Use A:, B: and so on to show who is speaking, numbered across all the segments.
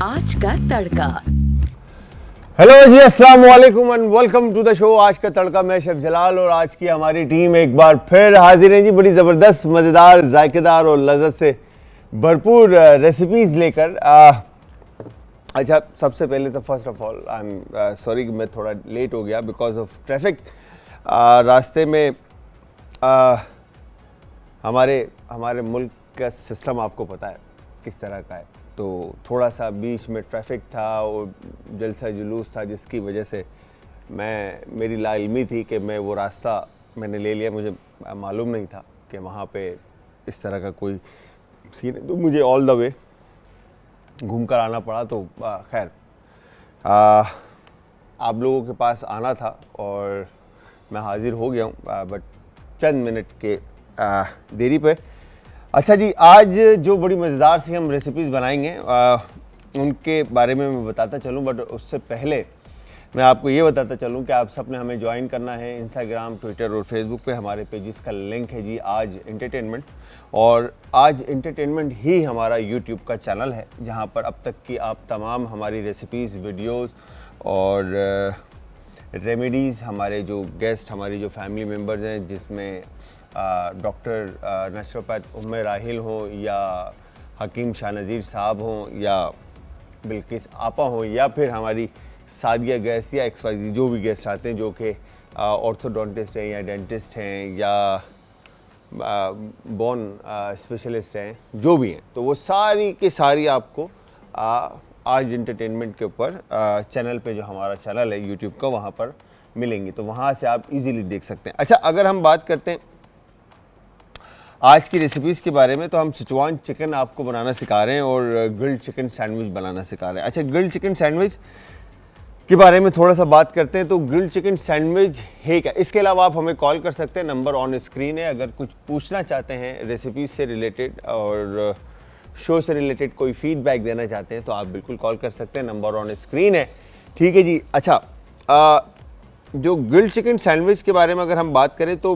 A: आज का तड़का।
B: हेलो जी, अस्सलाम वालेकुम and welcome to the show Aaj Ka तड़का। मैं शेफ जलाल और आज की हमारी टीम एक बार फिर हाजिर है जी, बड़ी ज़बरदस्त, मज़ेदार, जायकेदार और लज़्ज़त से भरपूर रेसिपीज़ लेकर। अच्छा, सबसे पहले तो first of all I am sorry कि मैं थोड़ा लेट हो गया बिकॉज ऑफ ट्रैफिक। रास्ते में हमारे मुल्क का सिस्टम आपको पता है किस तरह का है, तो थोड़ा सा बीच में ट्रैफिक था और जलसा जुलूस था, जिसकी वजह से मेरी लाइल्मी थी कि मैं वो रास्ता मैंने ले लिया। मुझे मालूम नहीं था कि वहाँ पे इस तरह का कोई सीन है, तो मुझे ऑल द वे घूम कर आना पड़ा। तो खैर आप लोगों के पास आना था और मैं हाज़िर हो गया हूँ, बट चंद मिनट के देरी पे। अच्छा जी, आज जो बड़ी मज़ेदार सी हम रेसिपीज़ बनाएंगे उनके बारे में मैं बताता चलूँ, बट उससे पहले मैं आपको ये बताता चलूँ कि आप सब ने हमें ज्वाइन करना है इंस्टाग्राम, ट्विटर और फेसबुक पे। हमारे पेजेस का लिंक है जी आज एंटरटेनमेंट, और आज एंटरटेनमेंट ही हमारा यूट्यूब का चैनल है, जहाँ पर अब तक की आप तमाम हमारी रेसिपीज़, वीडियोस और रेमेडीज़, हमारे जो गेस्ट, हमारी जो फैमिली मेम्बर्स हैं, जिसमें डॉक्टर नेचुरोपैथ उम्मे राहिल हों, या हकीम शाह नज़ीर साहब हों, या बिल्किस आपा हों, या फिर हमारी सादिया गेस्ट या XYZ जो भी गेस्ट आते हैं, जो कि ऑर्थोडोंटिस्ट हैं या डेंटिस्ट हैं या बोन स्पेशलिस्ट हैं, जो भी हैं, तो वो सारी की सारी आपको आज एंटरटेनमेंट के ऊपर चैनल पे, जो हमारा चैनल है यूट्यूब का, वहाँ पर मिलेंगी, तो वहाँ से आप इजीली देख सकते हैं। अच्छा, अगर हम बात करते हैं आज की रेसिपीज़ के बारे में, तो हम सिचुआन चिकन आपको बनाना सिखा रहे हैं और ग्रिल्ड चिकन सैंडविच बनाना सिखा रहे हैं। अच्छा, ग्रिल्ड चिकन सैंडविच के बारे में थोड़ा सा बात करते हैं। तो ग्रिल्ड चिकन सैंडविच है क्या? इसके अलावा आप हमें कॉल कर सकते हैं, नंबर ऑन स्क्रीन है। अगर कुछ पूछना चाहते हैं रेसिपीज़ से रिलेटेड और शो से रिलेटेड कोई फीडबैक देना चाहते हैं, तो आप बिल्कुल कॉल कर सकते हैं, नंबर ऑन स्क्रीन है। ठीक है जी। अच्छा, जो ग्रिल्ड चिकन सैंडविच के बारे में अगर हम बात करें, तो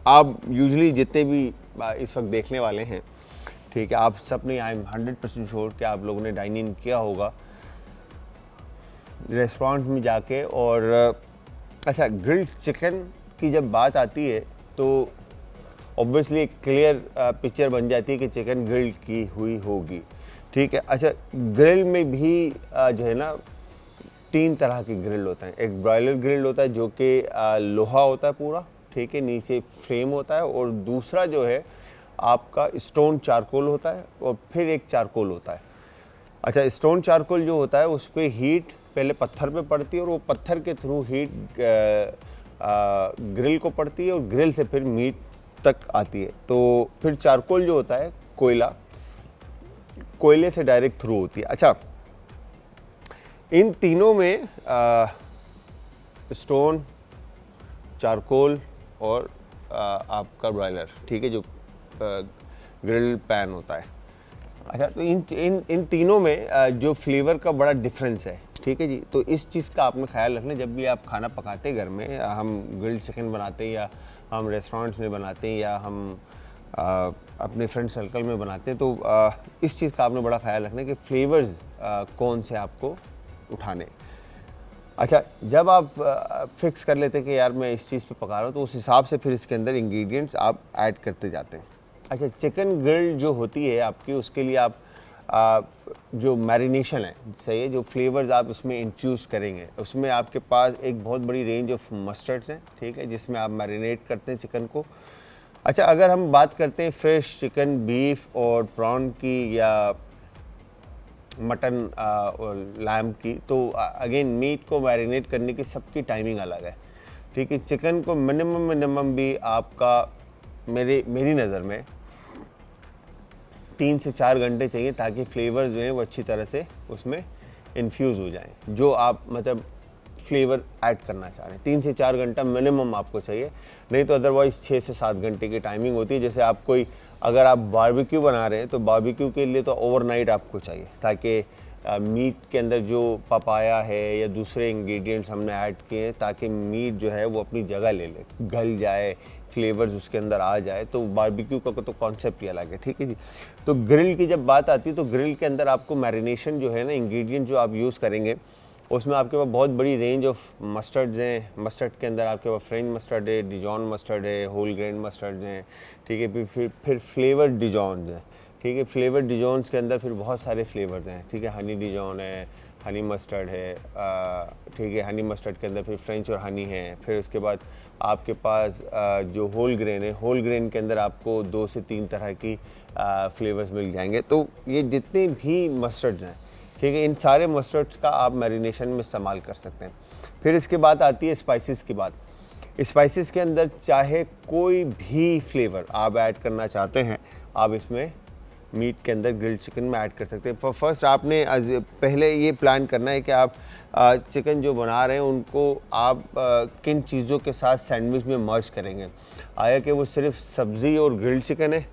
B: आप यूजुअली जितने भी इस वक्त देखने वाले हैं, ठीक है, आप सब ने, आई एम 100% श्योर कि आप लोगों ने डाइन इन किया होगा रेस्टोरेंट में जाके। और अच्छा, ग्रिल्ड चिकन की जब बात आती है तो ऑब्वियसली एक क्लियर पिक्चर बन जाती है कि चिकन ग्रिल्ड की हुई होगी। ठीक है। अच्छा, ग्रिल में भी जो है ना, 3 तरह के ग्रिल होते हैं। एक ब्रॉयलर ग्रिल होता है जो कि लोहा होता है पूरा, ठीक है, नीचे फ्रेम होता है, और दूसरा जो है आपका स्टोन चारकोल होता है, और फिर एक चारकोल होता है। अच्छा, स्टोन चारकोल जो होता है उस पर हीट पहले पत्थर पे पड़ती है, और वो पत्थर के थ्रू हीट ग्रिल को पड़ती है, और ग्रिल से फिर मीट तक आती है। तो फिर चारकोल जो होता है कोयले से डायरेक्ट थ्रू होती है। अच्छा, इन तीनों में स्टोन, चारकोल और आपका ब्रॉयलर, ठीक है, जो ग्रिल पैन होता है। अच्छा, तो इन तीनों में जो फ्लेवर का बड़ा डिफरेंस है, ठीक है जी। तो इस चीज़ का आपने ख्याल रखना जब भी आप खाना पकाते हैं घर में। हम ग्रिल्ड चिकन बनाते हैं, या हम रेस्टोरेंट्स में बनाते हैं, या हम अपने फ्रेंड सर्कल में बनाते हैं, तो इस चीज़ का आपने बड़ा ख्याल रखना कि फ्लेवर्स कौन से आपको उठाने। अच्छा, जब आप फिक्स कर लेते हैं कि यार मैं इस चीज़ पे पका रहा हूँ, तो उस हिसाब से फिर इसके अंदर इंग्रेडिएंट्स आप ऐड करते जाते हैं। अच्छा, चिकन ग्रिल जो होती है आपकी, उसके लिए आप जो मैरिनेशन है, सही है, जो फ्लेवर्स आप उसमें इन्फ्यूज़ करेंगे, उसमें आपके पास एक बहुत बड़ी रेंज ऑफ मस्टर्ड्स हैं, ठीक है, जिसमें आप मैरिनेट करते हैं चिकन को। अच्छा, अगर हम बात करते हैं फ़िश, चिकन, बीफ और प्रॉन की, या मटन और लैम की, तो अगेन मीट को मैरिनेट करने की सबकी टाइमिंग अलग है, ठीक है। चिकन को मिनिमम भी आपका मेरी नज़र में 3 से 4 घंटे चाहिए, ताकि फ्लेवर्स जो हैं वो अच्छी तरह से उसमें इन्फ्यूज़ हो जाएं, जो आप मतलब फ्लेवर ऐड करना चाह रहे हैं। 3 से 4 घंटा मिनिमम आपको चाहिए, नहीं तो अदरवाइज़ 6 से 7 घंटे की टाइमिंग होती है। जैसे अगर आप बारबेक्यू बना रहे हैं, तो बारबेक्यू के लिए तो ओवरनाइट आपको चाहिए, ताकि मीट के अंदर जो पपाया है या दूसरे इंग्रेडिएंट्स हमने ऐड किए हैं ताकि मीट जो है वो अपनी जगह ले ले, गल जाए, फ्लेवर्स उसके अंदर आ जाए। तो बारबेक्यू का तो कॉन्सेप्ट ही अलग है, ठीक है जी। तो ग्रिल की जब बात आती है तो ग्रिल के अंदर आपको मैरिनेशन जो है ना, इंग्रेडिएंट जो आप यूज़ करेंगे उसमें आपके पास बहुत बड़ी रेंज ऑफ मस्टर्ड्स हैं। मस्टर्ड के अंदर आपके पास फ्रेंच मस्टर्ड है, डिजॉन मस्टर्ड है, होल ग्रेन मस्टर्ड हैं, ठीक है। फिर फ्लेवर्ड डिजॉन्स हैं, ठीक है। फ्लेवर्ड डिजॉन्स के अंदर फिर बहुत सारे फ्लेवर्स हैं, ठीक है। हनी डिजॉन है, हनी मस्टर्ड है, ठीक है। हनी मस्टर्ड के अंदर फिर फ्रेंच और हनी है। फिर उसके बाद आपके पास जो होल ग्रेन है, होल ग्रेन के अंदर आपको 2 से 3 तरह की फ्लेवर्स मिल जाएंगे। तो ये जितने भी मस्टर्ड्स हैं, ठीक है, इन सारे मस्टर्ड्स का आप मैरिनेशन में इस्तेमाल कर सकते हैं। फिर इसके बाद आती है स्पाइसेस की बात। स्पाइसेस के अंदर चाहे कोई भी फ्लेवर आप ऐड करना चाहते हैं, आप इसमें मीट के अंदर ग्रिल्ड चिकन में ऐड कर सकते हैं। फर्स्ट आपने पहले ये प्लान करना है कि आप चिकन जो बना रहे हैं उनको आप किन चीज़ों के साथ सैंडविच में मर्ज करेंगे। आया कि वो सिर्फ सब्ज़ी और ग्रिल्ड चिकन है,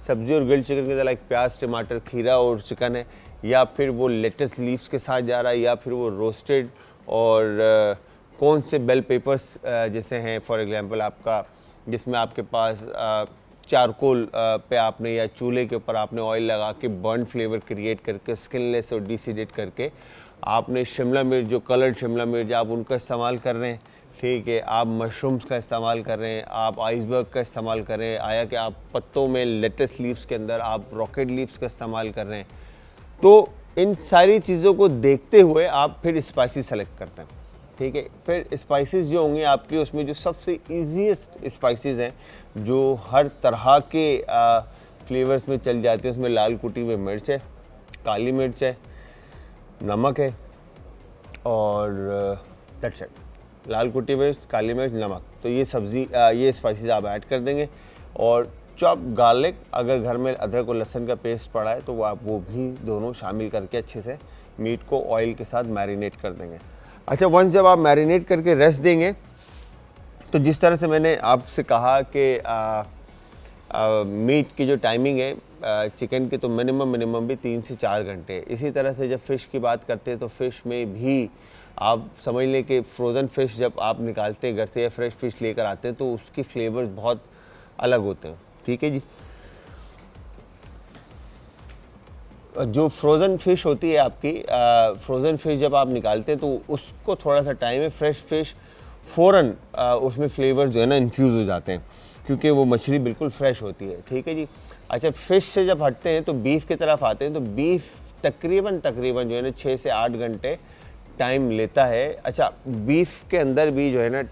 B: सब्ज़ी और ग्रिल्ड चिकन के अंदर लाइक प्याज, टमाटर, खीरा और चिकन है, या फिर वो लेटस लीव्स के साथ जा रहा है, या फिर वो रोस्टेड और कौन से बेल पेपर्स जैसे हैं फॉर एग्जांपल आपका, जिसमें आपके पास चारकोल पे आपने या चूल्हे के ऊपर आपने ऑयल लगा के बर्न फ्लेवर क्रिएट करके स्किनलेस और डिसीडेट करके आपने शिमला मिर्च, जो कलर्ड शिमला मिर्च आप उनका इस्तेमाल कर रहे हैं, ठीक है। आप मशरूम्स का इस्तेमाल कर रहे हैं, आप आइसबर्ग का इस्तेमाल कर रहे हैं, आया कि आप पत्तों में लेटस लीव्स के अंदर आप रॉकेट लीव्स का इस्तेमाल कर रहे हैं। तो इन सारी चीज़ों को देखते हुए आप फिर स्पाइसेस सेलेक्ट करते हैं, ठीक है। फिर स्पाइसेस जो होंगे आपके, उसमें जो सबसे ईजीएस्ट स्पाइसेस हैं जो हर तरह के फ्लेवर्स में चल जाते हैं, उसमें लाल कुटी हुई मिर्च है, काली मिर्च है, नमक है और दैट्स इट। लाल कुटी मिर्च, काली मिर्च, नमक। तो ये स्पाइसेस आप ऐड कर देंगे। और चॉप गार्लिक, अगर घर में अदरक और लहसुन का पेस्ट पड़ा है तो आप वो भी दोनों शामिल करके अच्छे से मीट को ऑयल के साथ मैरिनेट कर देंगे। अच्छा, वंस जब आप मैरिनेट करके रेस्ट देंगे तो जिस तरह से मैंने आपसे कहा कि मीट की जो टाइमिंग है चिकन की, तो मिनिमम भी 3 से 4 घंटे। इसी तरह से जब फ़िश की बात करते हैं तो फ़िश में भी आप समझ लें कि फ्रोज़न फ़िश जब आप निकालते हैं घर से या फ्रेश फ़िश लेकर आते हैं तो उसकी फ्लेवर्स बहुत अलग होते हैं, ठीक है जी। जो फ्रोज़न फ़िश होती है आपकी, फ्रोज़न फ़िश जब आप निकालते हैं तो उसको थोड़ा सा टाइम है। फ्रेश फ़िश फ़ौरन उसमें फ्लेवर जो है ना इन्फ्यूज़ हो जाते हैं, क्योंकि वो मछली बिल्कुल फ्रेश होती है, ठीक है जी। अच्छा, फ़िश से जब हटते हैं तो बीफ की तरफ आते हैं, तो बीफ तकरीबन जो है ना 6 से 8 घंटे टाइम लेता है। अच्छा, बीफ के अंदर भी जो है ना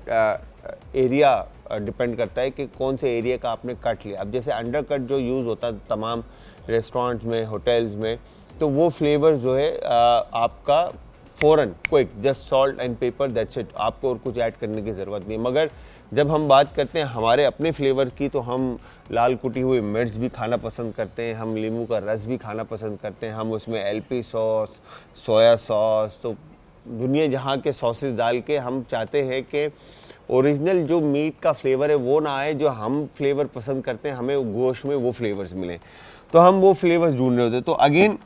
B: एरिया डिपेंड करता है कि कौन से एरिया का आपने कट लिया। अब जैसे अंडर कट जो यूज़ होता है तमाम रेस्टोरेंट्स में, होटल्स में, तो वो फ्लेवर जो है आपका फ़ौरन quick, just salt and paper, that's it, आपको और कुछ ऐड करने की ज़रूरत नहीं। मगर जब हम बात करते हैं हमारे अपने फ्लेवर की, तो हम लाल कुटी हुई मिर्च भी खाना पसंद करते हैं, हम नींबू का रस भी खाना पसंद करते हैं, हम उसमें एलपी सॉस, सोया सॉस, तो दुनिया जहाँ के सॉसेस डाल के हम चाहते हैं कि ओरिजिनल जो मीट का फ्लेवर है वो ना आए, जो हम फ्लेवर पसंद करते हैं हमें गोश्त में वो फ्लेवर्स मिलें, तो हम वो फ्लेवर्स ढूंढ रहे होते हैं। तो अगेन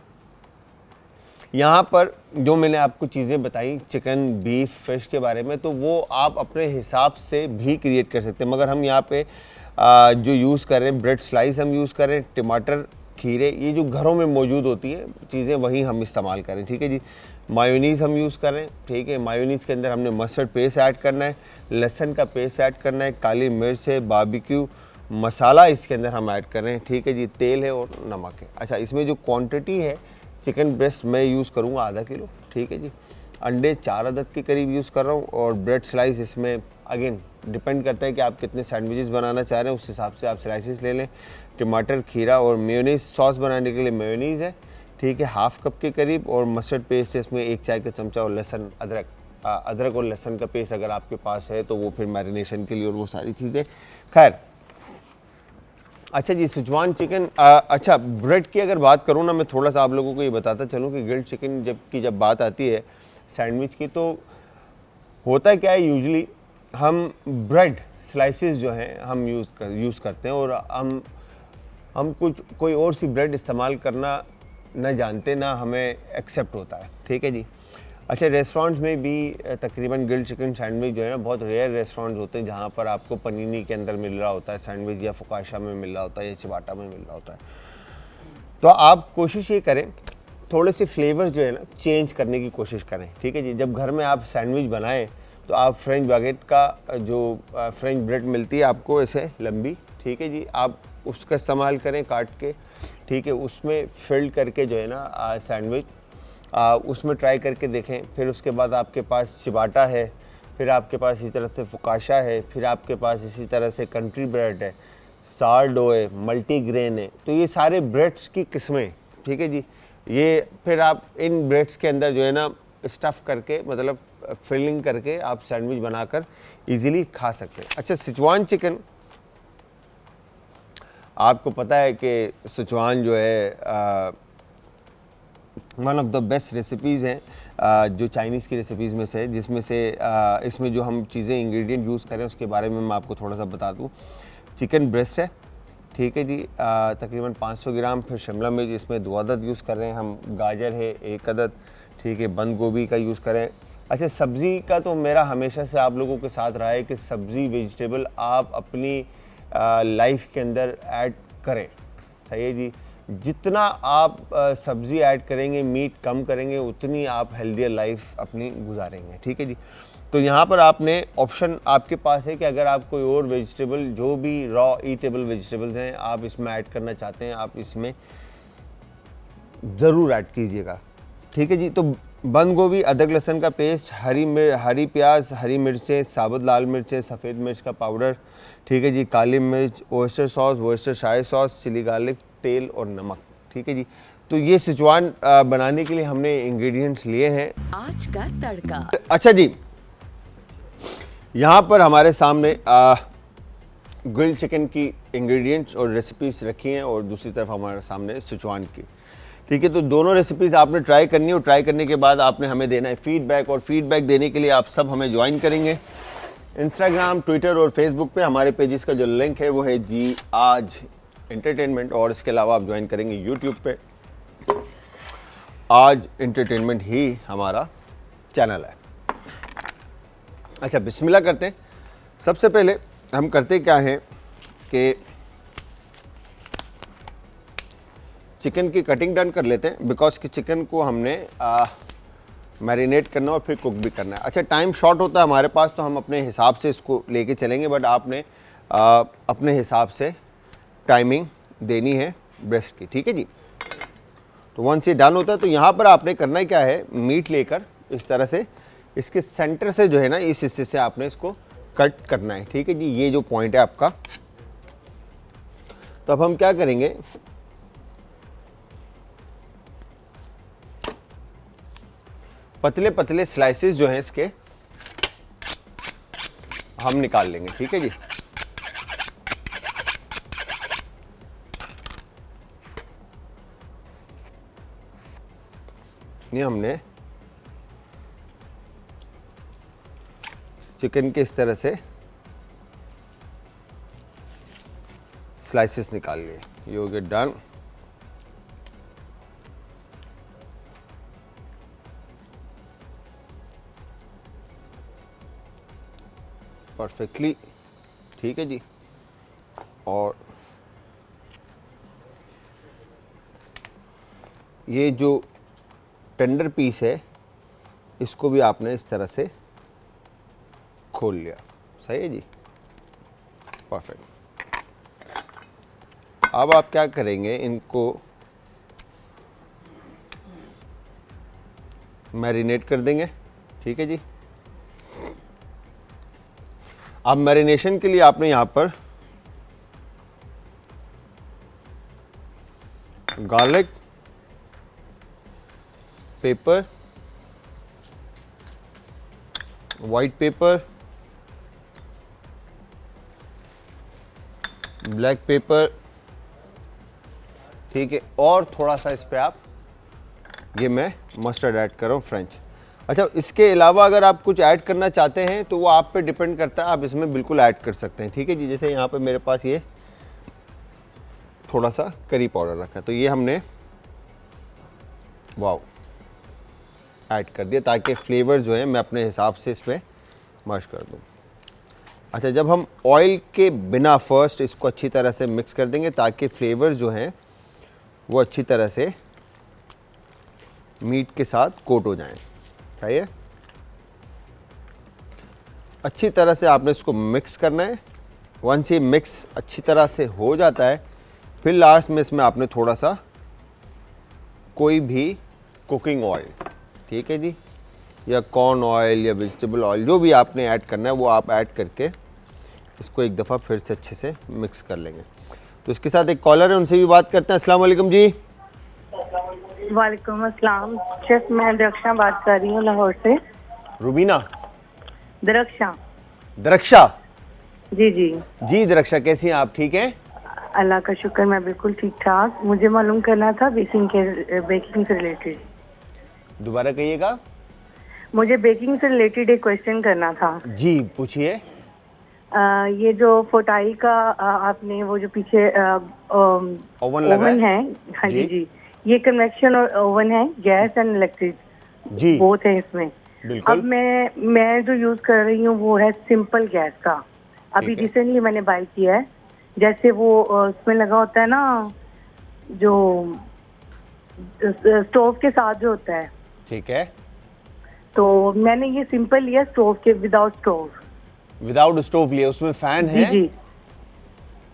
B: यहाँ पर जो मैंने आपको चीज़ें बताई चिकन, बीफ, फ़िश के बारे में, तो वो आप अपने हिसाब से भी क्रिएट कर सकते हैं। मगर हम यहाँ पे जो यूज़ कर रहे हैं, ब्रेड स्लाइस हम यूज़ कर रहे हैं, टमाटर, खीरे, ये जो घरों में मौजूद होती है चीज़ें वही हम इस्तेमाल करें, ठीक है जी। मायोनीज़ हम यूज़ कर रहे हैं, ठीक है। मायोनीज़ के अंदर हमने मस्टर्ड पेस्ट ऐड करना है, लहसुन का पेस्ट ऐड करना है, काली मिर्च है, बारबेक्यू मसाला इसके अंदर हम ऐड कर रहे हैं, ठीक है जी। तेल है और नमक है। अच्छा, इसमें जो क्वांटिटी है, चिकन ब्रेस्ट मैं यूज़ करूँगा आधा किलो, ठीक है जी। अंडे 4 अदद के करीब यूज़ कर रहा हूँ, और ब्रेड स्लाइस इसमें अगेन डिपेंड करता है कि आप कितने सैंडविचेस बनाना चाह रहे हैं, उस हिसाब से आप स्लाइसेस ले लें। टमाटर, खीरा और मेयोनीज़, सॉस बनाने के लिए मेयोनीज़ है, ठीक है, हाफ़ कप के करीब, और मस्टर्ड पेस्ट है इसमें 1 चाय का चमचा, और लहसुन, अदरक और लहसुन का पेस्ट अगर आपके पास है तो वो फिर मैरिनेशन के लिए, और वो सारी चीज़ें। खैर, अच्छा जी, सिजवान चिकन। अच्छा, ब्रेड की अगर बात करूँ ना, मैं थोड़ा सा आप लोगों को ये बताता चलूँ कि ग्रिल्ड चिकन जब बात आती है सैंडविच की, तो होता क्या है, यूजुअली हम ब्रेड स्लाइसेस जो हैं हम यूज़ करते हैं, और हम कोई और सी ब्रेड इस्तेमाल करना ना जानते ना हमें एक्सेप्ट होता है, ठीक है जी। अच्छा, रेस्टोरेंट्स में भी तकरीबन ग्रिल्ड चिकन सैंडविच जो है ना, बहुत रेयर रेस्टोरेंट्स होते हैं जहाँ पर आपको पनीनी के अंदर मिल रहा होता है सैंडविच, या फुकाशा में मिल रहा होता है, या चिबाटा में मिल रहा होता है। तो आप कोशिश ये करें, थोड़े से फ्लेवर्स जो है ना चेंज करने की कोशिश करें, ठीक है जी। जब घर में आप सैंडविच बनाएं तो आप फ्रेंच बैगेट का जो फ्रेंच ब्रेड मिलती है आपको ऐसे लंबी, ठीक है जी, आप उसका इस्तेमाल करें काट के, ठीक है। उसमें फिल करके जो है ना सैंडविच उसमें ट्राई करके देखें। फिर उसके बाद आपके पास चिबाटा है, फिर आपके पास इसी तरह से फुकाशा है, फिर आपके पास इसी तरह से कंट्री ब्रेड है, सारडो है, मल्टीग्रेन है। तो ये सारे ब्रेड्स की किस्में, ठीक है जी। ये फिर आप इन ब्रेड्स के अंदर जो है ना स्टफ़ करके, मतलब फिलिंग करके आप सैंडविच बनाकर इजीली खा सकते हैं। अच्छा, सिचुआन चिकन, आपको पता है कि सिचुआन जो है one of the best recipes हैं जो चाइनीज़ की रेसिपीज़ में से, जिसमें से इसमें जो हम चीज़ें इंग्रेडिएंट यूज़ करें उसके बारे में मैं आपको थोड़ा सा बता दूं। चिकन ब्रेस्ट है, ठीक है जी, तकरीबन 500 ग्राम। फिर शिमला मिर्च इसमें 2 अदद यूज़ कर रहे हैं हम, गाजर है 1 अदद, ठीक है, बंद गोभी का यूज़ करें। अच्छा, सब्ज़ी का तो मेरा हमेशा से आप लोगों के साथ रहा है कि सब्ज़ी वेजिटेबल आप अपनी लाइफ के अंदर ऐड करें, सही है जी। जितना आप सब्ज़ी ऐड करेंगे, मीट कम करेंगे, उतनी आप हेल्दियर लाइफ अपनी गुजारेंगे, ठीक है जी। तो यहाँ पर आपने ऑप्शन आपके पास है कि अगर आप कोई और वेजिटेबल, जो भी रॉ ईटेबल वेजिटेबल्स हैं, आप इसमें ऐड करना चाहते हैं, आप इसमें ज़रूर ऐड कीजिएगा, ठीक है जी। तो बंद गोभी, अदरक लहसुन का पेस्ट, हरी प्याज, हरी मिर्चें, साबुत लाल मिर्चें, सफ़ेद मिर्च का पाउडर, ठीक है जी, काली मिर्च, ओयस्टर सॉस, ओयस्टर शाही सॉस, चिली गार्लिक, तेल और नमक, ठीक है जी। तो ये सिचुआन बनाने के लिए हमने इंग्रेडिएंट्स लिए हैं।
A: आज का तड़का।
B: अच्छा जी, यहाँ पर हमारे सामने ग्रिल्ड चिकन की इंग्रेडिएंट्स और रेसिपीज़ रखी हैं, और दूसरी तरफ हमारे सामने सिचुआन की, ठीक है। तो दोनों रेसिपीज़ आपने ट्राई करनी है, और ट्राई करने के बाद आपने हमें देना है फीडबैक, और फीडबैक देने के लिए आप सब हमें ज्वाइन करेंगे इंस्टाग्राम, ट्विटर और फेसबुक पे। हमारे पेजेस का जो लिंक है वो है जी आज एंटरटेनमेंट, और इसके अलावा आप ज्वाइन करेंगे यूट्यूब पे, आज एंटरटेनमेंट ही हमारा चैनल है। अच्छा, बिस्मिल्लाह करते हैं। सबसे पहले हम करते क्या हैं कि चिकन की कटिंग डन कर लेते हैं, बिकॉज कि चिकन को हमने मैरिनेट करना और फिर कुक भी करना है। अच्छा, टाइम शॉर्ट होता है हमारे पास, तो हम अपने हिसाब से इसको लेके चलेंगे, बट आपने अपने हिसाब से टाइमिंग देनी है ब्रेस्ट की, ठीक है जी। तो वंस ये डन होता है तो यहाँ पर आपने करना ही क्या है, मीट लेकर इस तरह से इसके सेंटर से जो है ना, इस हिस्से से आपने इसको कट करना है, ठीक है जी। ये जो पॉइंट है आपका, तो अब हम क्या करेंगे, पतले पतले स्लाइसेस जो हैं इसके हम निकाल लेंगे, ठीक है जी। ये हमने चिकन के इस तरह से स्लाइसेस निकाल लिए। You get done. परफेक्टली, ठीक है जी। और ये जो टेंडर पीस है इसको भी आपने इस तरह से खोल लिया, सही है जी, परफेक्ट। अब आप क्या करेंगे, इनको मैरिनेट कर देंगे, ठीक है जी। अब मैरिनेशन के लिए आपने यहाँ पर garlic, paper, white paper, black pepper, ठीक है, और थोड़ा सा इस पे आप, ये मैं मस्टर्ड ऐड कर रहा हूँ, फ्रेंच। अच्छा, इसके अलावा अगर आप कुछ ऐड करना चाहते हैं तो वो आप पे डिपेंड करता है, आप इसमें बिल्कुल ऐड कर सकते हैं, ठीक है जी। जैसे यहाँ पे मेरे पास ये थोड़ा सा करी पाउडर रखा है, तो ये हमने वाओ, ऐड कर दिया ताकि फ्लेवर जो है मैं अपने हिसाब से इसमें मर्ज कर दूँ। अच्छा, जब हम ऑयल के बिना फर्स्ट इसको अच्छी तरह से मिक्स कर देंगे ताकि फ्लेवर जो हैं वो अच्छी तरह से मीट के साथ कोट हो जाएं। सही है, अच्छी तरह से आपने इसको मिक्स करना है। वंस ये मिक्स अच्छी तरह से हो जाता है, फिर लास्ट में इसमें आपने थोड़ा सा कोई भी कुकिंग ऑयल, ठीक है जी, या कॉर्न ऑयल या वेजिटेबल ऑयल, जो भी आपने ऐड करना है वो आप ऐड करके इसको एक दफ़ा फिर से अच्छे से मिक्स कर लेंगे। तो इसके साथ एक कॉलर है, उनसे भी बात करते हैं। अस्सलाम वालेकुम जी।
A: वालेकुम अस्सलाम शेफ, मैं दरक्षा बात कर रही हूँ लाहौर से।
B: रुबीना?
A: दरक्षा।
B: दरक्षा
A: जी जी
B: जी। दरक्षा, कैसी हैं आप? ठीक हैं?
A: अल्लाह का शुक्र, मैं बिल्कुल ठीक ठाक। मुझे मालूम करना था बेकिंग से रिलेटेड।
B: दोबारा कहिएगा।
A: मुझे बेकिंग से रिलेटेड एक क्वेश्चन करना था।
B: जी पूछिए।
A: ये जो फोटाई का आपने वो जो पीछे ओवन है, हाँ जी जी, ये कन्वेक्शन ओवन है, गैस एंड इलेक्ट्रिक
B: जी
A: बोथ है इसमें।
B: बिल्कुल।
A: अब मैं जो यूज कर रही हूँ वो है सिंपल गैस का। अभी रिसेंटली मैंने बाय किया है। जैसे वो उसमें लगा होता है ना, जो स्टोव के साथ जो होता है,
B: ठीक है।
A: तो मैंने ये सिंपल लिया, स्टोव के विदाउट स्टोव।
B: विदाउट स्टोव लिया, उसमें फैन है?
A: जी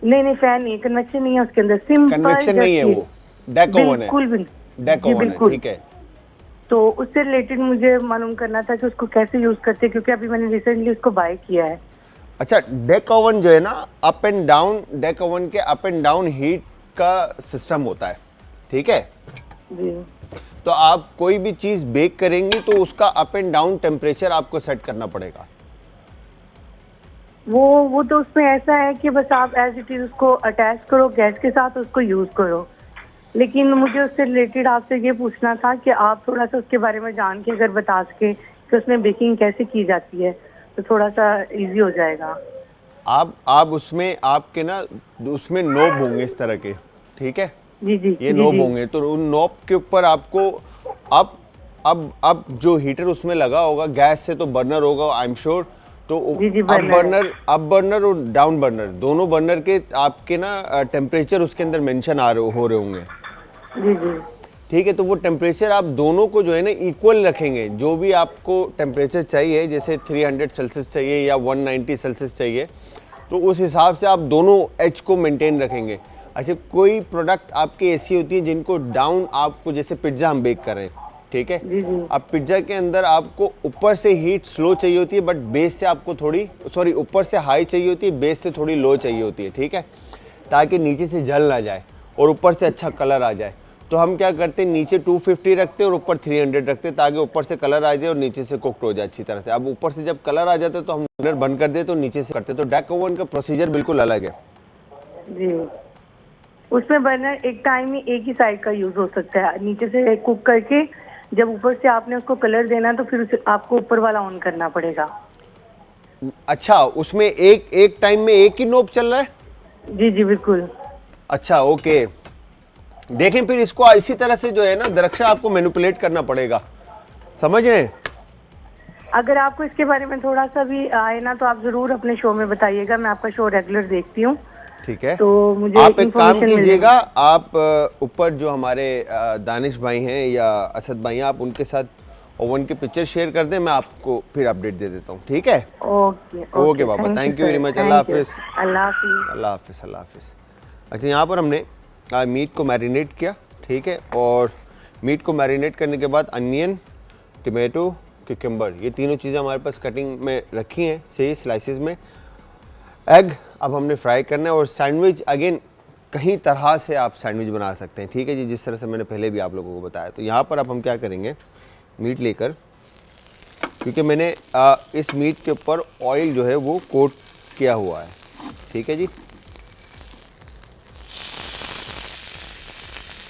A: नहीं फैन नहीं, कन्वेक्शन नहीं है उसके अंदर, सिंपल
B: कन्वेक्शन नहीं है, वो डेक ओवन है।
A: बिल्कुल
B: डेक ओवन है, ठीक है।
A: तो उससे रिलेटेड मुझे मालूम करना था कि उसको कैसे यूज करते हैं, क्योंकि अभी मैंने रिसेंटली उसको बाय किया है।
B: अच्छा, डेक ओवन जो है ना, up and down, deck oven के अप एंड डाउन हीट का सिस्टम होता है, ठीक है
A: जी।
B: तो आप कोई भी चीज़ बेक करेंगी तो उसका अप एंड डाउन टेम्परेचर आपको सेट करना पड़ेगा।
A: वो तो उसमें ऐसा है कि बस आप एज इट इज उसको अटैच करो गैस के साथ, उसको यूज करो। लेकिन मुझे उससे रिलेटेड आपसे ये पूछना था कि आप थोड़ा सा उसके बारे में जान के अगर बता सके कि उसमें बेकिंग कैसे की जाती है तो थोड़ा सा इजी हो जाएगा।
B: आप उसमें आपके ना उसमें नोब होंगे इस तरह के, ठीक है
A: जी जी,
B: ये नोब होंगे, तो उन नोब के ऊपर आपको अब जो हीटर उसमें लगा होगा, गैस से तो बर्नर होगा आई एम श्योर, तो अप बर्नर और डाउन बर्नर दोनों बर्नर के आपके ना टेम्परेचर उसके अंदर मेंशन हो रहे होंगे।
A: जी जी
B: ठीक है, तो वो टेम्परेचर आप दोनों को जो है ना इक्वल रखेंगे। जो भी आपको टेम्परेचर चाहिए, जैसे 300 सेल्सियस चाहिए या 190 सेल्सियस चाहिए, तो उस हिसाब से आप दोनों एच को मेंटेन रखेंगे। अच्छा, कोई प्रोडक्ट आपकी ऐसी होती है जिनको डाउन, आपको जैसे पिज्ज़ा हम बेक करें, ठीक है, अब पिज्ज़ा के अंदर आपको ऊपर से हीट स्लो चाहिए होती है, बट बेस से आपको ऊपर से हाई चाहिए होती है, बेस से थोड़ी लो चाहिए होती है, ठीक है, ताकि नीचे से जल ना जाए और ऊपर से अच्छा कलर आ जाए। तो हम क्या करते हैं, नीचे 250 रखते हैं और ऊपर 300 रखते हैं, ताकि ऊपर से कलर आ जाए और नीचे से कुक्ड हो जाए अच्छी तरह से। अब ऊपर से जब कलर आ जाता है तो हम बर्नर बंद कर देते, तो नीचे से करते। तो डेक ओवन का प्रोसीजर बिल्कुल अलग है
A: जी। उसमें बर्नर एक टाइम में एक ही साइड का यूज हो सकता है, नीचे से कुक करके जब ऊपर से आपने उसको कलर देना तो फिर उसे आपको ऊपर वाला ऑन करना पड़ेगा।
B: अच्छा, उसमें एक टाइम में एक ही नोब चल रहा है?
A: जी जी बिल्कुल।
B: अच्छा ओके, देखें फिर इसको इसी तरह से जो है ना दरक्षा आपको मैनिपुलेट करना पड़ेगा, समझ रहे हैं?
A: अगर आपको इसके बारे में थोड़ा सा भी आए ना तो आप जरूर अपने शो में बताइएगा, मैं आपका शो रेगुलर देखती हूँ।
B: ठीक है,
A: तो मुझे
B: आप एक काम कीजिएगा, आप ऊपर जो हमारे दानिश भाई हैं या असद भाई हैं, आप उनके साथ ओवन की पिक्चर शेयर कर दें, मैं आपको फिर अपडेट दे देता हूँ, ठीक है? ओके बाबा, थैंक यू वेरी मच। अल्लाह हाफिज़।
A: अल्लाह हाफिज़।
B: अल्लाह हाफिज़। अल्लाह हाफिज़। अच्छा, यहाँ पर हमने मीट को मैरिनेट किया, ठीक है, और मीट को मैरिनेट करने के बाद अनियन, टमाटो, क्यूकम्बर, ये तीनों चीज़ें हमारे पास कटिंग में रखी हैं सही स्लाइसेस में। एग अब हमने फ्राई करना है, और सैंडविच अगेन कहीं तरह से आप सैंडविच बना सकते हैं, ठीक है जी, जिस तरह से मैंने पहले भी आप लोगों को बताया। तो यहाँ पर अब हम क्या करेंगे, मीट लेकर, क्योंकि मैंने इस मीट के ऊपर ऑयल जो है वो कोट किया हुआ है, ठीक है जी,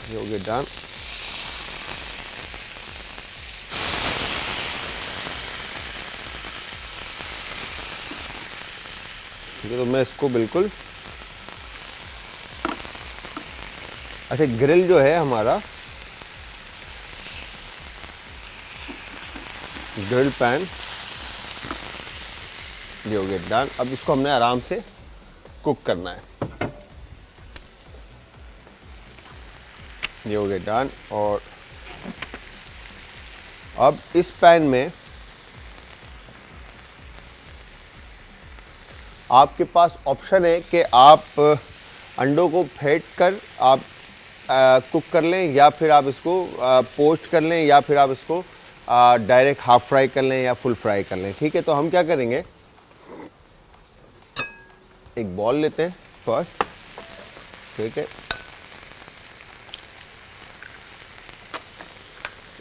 B: ये हो गया डन। ठीक है, तो मैं इसको बिल्कुल, अच्छा ग्रिल जो है हमारा ग्रिल पैन ये हो गया डन। अब इसको हमने आराम से कुक करना है। ये हो गया डन। और अब इस पैन में आपके पास ऑप्शन है कि आप अंडों को फेंट कर आप कुक कर लें, या फिर आप इसको पोस्ट कर लें, या फिर आप इसको डायरेक्ट हाफ फ्राई कर लें या फुल फ्राई कर लें। ठीक है, तो हम क्या करेंगे, एक बॉल लेते हैं फर्स्ट। ठीक है,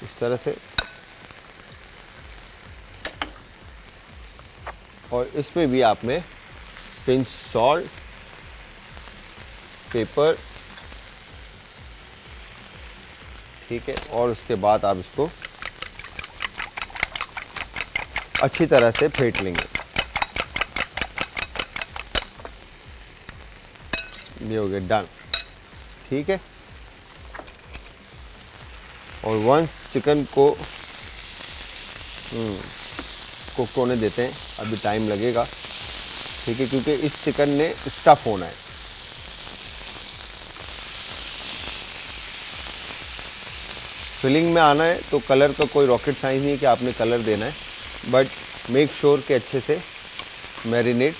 B: इस तरह से, और इसमें भी आपने पिंच सॉल्ट, पेपर, ठीक है, और उसके बाद आप इसको अच्छी तरह से फेंट लेंगे। ये हो गया डन। ठीक है, और वंस चिकन को कुक होने देते हैं, अभी टाइम लगेगा। ठीक है, क्योंकि इस चिकन ने स्टफ़ होना है। फिलिंग में आना है तो कलर का कोई रॉकेट साइंस नहीं है कि आपने कलर देना है, बट मेक श्योर कि अच्छे से मैरिनेट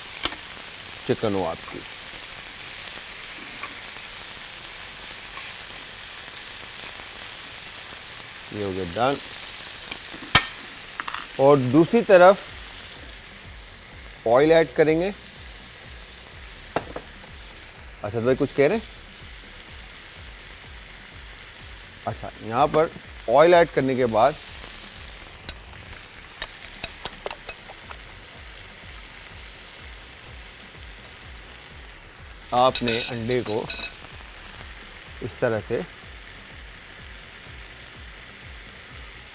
B: चिकन हो आपकी। ये हो गया डन। और दूसरी तरफ ऑयल ऐड करेंगे। अच्छा भाई कुछ कह रहे हैं? अच्छा, यहाँ पर ऑयल ऐड करने के बाद आपने अंडे को इस तरह से